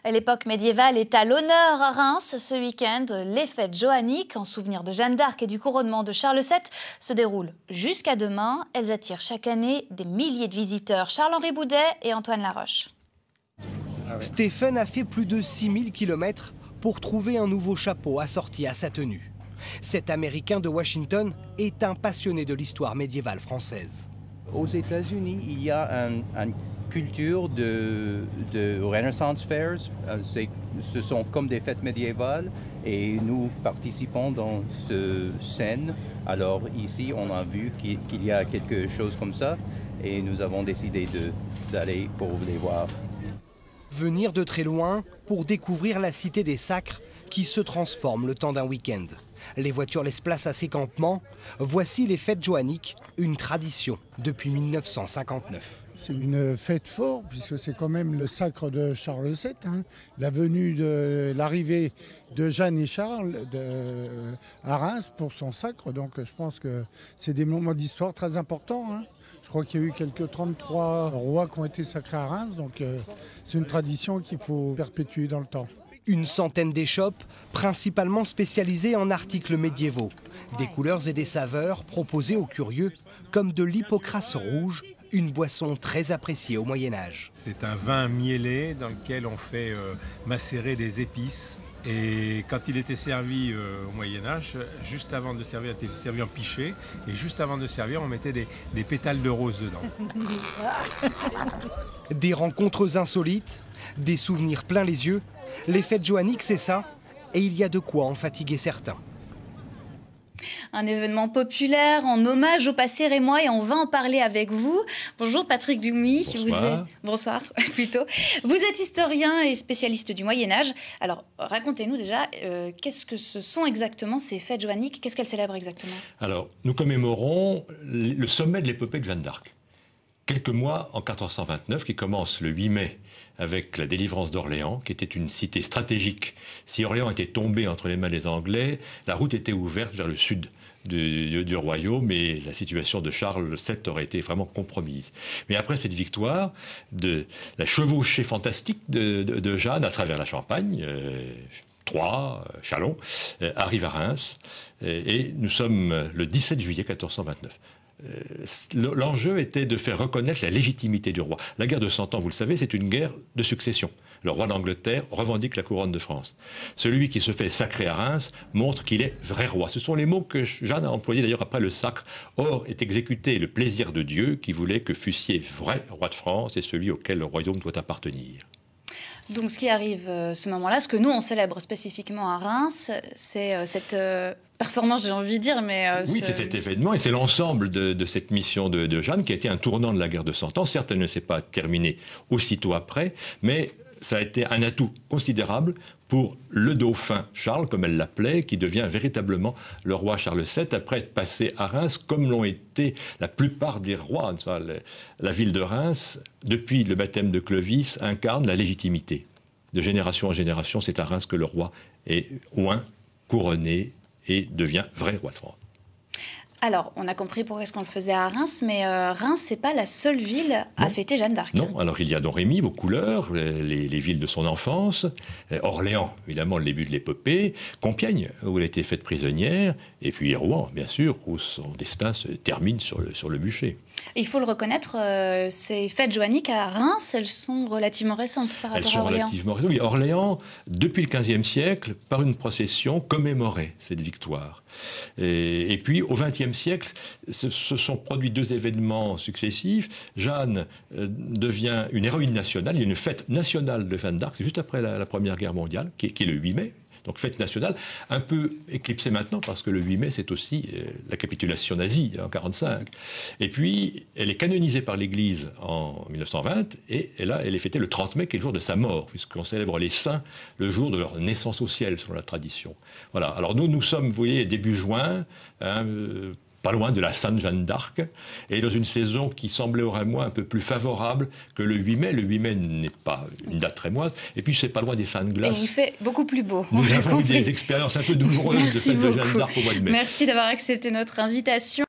L'époque médiévale est à l'honneur à Reims ce week-end. Les fêtes johanniques, en souvenir de Jeanne d'Arc et du couronnement de Charles VII, se déroulent jusqu'à demain. Elles attirent chaque année des milliers de visiteurs. Charles-Henri Boudet et Antoine Laroche. Stéphane a fait plus de 6000 km pour trouver un nouveau chapeau assorti à sa tenue. Cet Américain de Washington est un passionné de l'histoire médiévale française. Aux États-Unis, il y a une culture de Renaissance Fairs. Ce sont comme des fêtes médiévales et nous participons dans ce scène. Alors ici, on a vu qu'il y a quelque chose comme ça et nous avons décidé d'aller pour les voir. Venir de très loin pour découvrir la cité des Sacres qui se transforme le temps d'un week-end. Les voitures laissent place à ces campements. Voici les fêtes johanniques, une tradition depuis 1959. C'est une fête forte puisque c'est quand même le sacre de Charles VII, la venue de l'arrivée de Jeanne et Charles à Reims pour son sacre. Donc je pense que c'est des moments d'histoire très importants. Je crois qu'il y a eu quelques 33 rois qui ont été sacrés à Reims, donc c'est une tradition qu'il faut perpétuer dans le temps. Une centaine d'échoppes, principalement spécialisées en articles médiévaux. Des couleurs et des saveurs proposées aux curieux, comme de l'hypocras rouge, une boisson très appréciée au Moyen-Âge. C'est un vin mielé dans lequel on fait macérer des épices. Et quand il était servi au Moyen-Âge, juste avant de servir, il était servi en pichet. Et juste avant de servir, on mettait des pétales de rose dedans. Des rencontres insolites, des souvenirs plein les yeux. Les fêtes johanniques, c'est ça, et il y a de quoi en fatiguer certains. Un événement populaire en hommage au passé rémois et on va en parler avec vous. Bonjour Patrick Doumy. Bonsoir. Bonsoir plutôt. Vous êtes historien et spécialiste du Moyen-Âge. Alors racontez-nous déjà, qu'est-ce que ce sont exactement ces fêtes johanniques? Qu'est-ce qu'elles célèbrent exactement? Alors nous commémorons le sommet de l'épopée de Jeanne d'Arc. Quelques mois en 1429 qui commence le 8 mai avec la délivrance d'Orléans, qui était une cité stratégique. Si Orléans était tombé entre les mains des Anglais, la route était ouverte vers le sud du royaume et la situation de Charles VII aurait été vraiment compromise. Mais après cette victoire, de la chevauchée fantastique de Jeanne à travers la Champagne, Troyes, Châlons, arrive à Reims et nous sommes le 17 juillet 1429. L'enjeu était de faire reconnaître la légitimité du roi. La guerre de 100 ans, vous le savez, c'est une guerre de succession. Le roi d'Angleterre revendique la couronne de France. Celui qui se fait sacrer à Reims montre qu'il est vrai roi. Ce sont les mots que Jeanne a employés d'ailleurs après le sacre. Or est exécuté le plaisir de Dieu qui voulait que fussiez vrai roi de France et celui auquel le royaume doit appartenir. Donc ce qui arrive ce moment-là, ce que nous on célèbre spécifiquement à Reims, c'est cette performance, j'ai envie de dire, mais... Oui, c'est cet événement et c'est l'ensemble de cette mission de Jeanne qui a été un tournant de la guerre de 100 ans. Certes, elle ne s'est pas terminée aussitôt après, mais ça a été un atout considérable pour le dauphin Charles, comme elle l'appelait, qui devient véritablement le roi Charles VII, après être passé à Reims, comme l'ont été la plupart des rois. La ville de Reims, depuis le baptême de Clovis, incarne la légitimité. De génération en génération, c'est à Reims que le roi est oint, couronné et devient vrai roi de France. Alors, on a compris pourquoi est-ce qu'on le faisait à Reims, mais Reims, c'est pas la seule ville à fêter Jeanne d'Arc. Non, alors il y a Don Rémy, vos couleurs, les villes de son enfance, Orléans, évidemment, le début de l'épopée, Compiègne, où elle a été faite prisonnière, et puis Rouen, bien sûr, où son destin se termine sur le bûcher. Il faut le reconnaître, ces fêtes johanniques à Reims, elles sont relativement récentes par rapport à Orléans. Relativement récentes. Oui, Orléans, depuis le XVe siècle, par une procession, commémorait cette victoire. Et puis, au XXe siècle, se sont produits deux événements successifs. Jeanne devient une héroïne nationale. Il y a une fête nationale de Jeanne d'Arc, c'est juste après la Première Guerre mondiale, qui est le 8 mai. Donc fête nationale, un peu éclipsée maintenant, parce que le 8 mai, c'est aussi la capitulation nazie en 1945. Et puis, elle est canonisée par l'Église en 1920, et là, elle est fêtée le 30 mai, qui est le jour de sa mort, puisqu'on célèbre les saints le jour de leur naissance au ciel, selon la tradition. Voilà. Alors nous sommes, vous voyez, début juin, pas loin de la Sainte Jeanne d'Arc, et dans une saison qui semblait au Rémois un peu plus favorable que le 8 mai. Le 8 mai n'est pas une date rémoise, et puis c'est pas loin des fins de glace. Et il fait beaucoup plus beau. Nous avons eu des expériences un peu douloureuses de fête de Jeanne d'Arc au mois de mai. Merci d'avoir accepté notre invitation.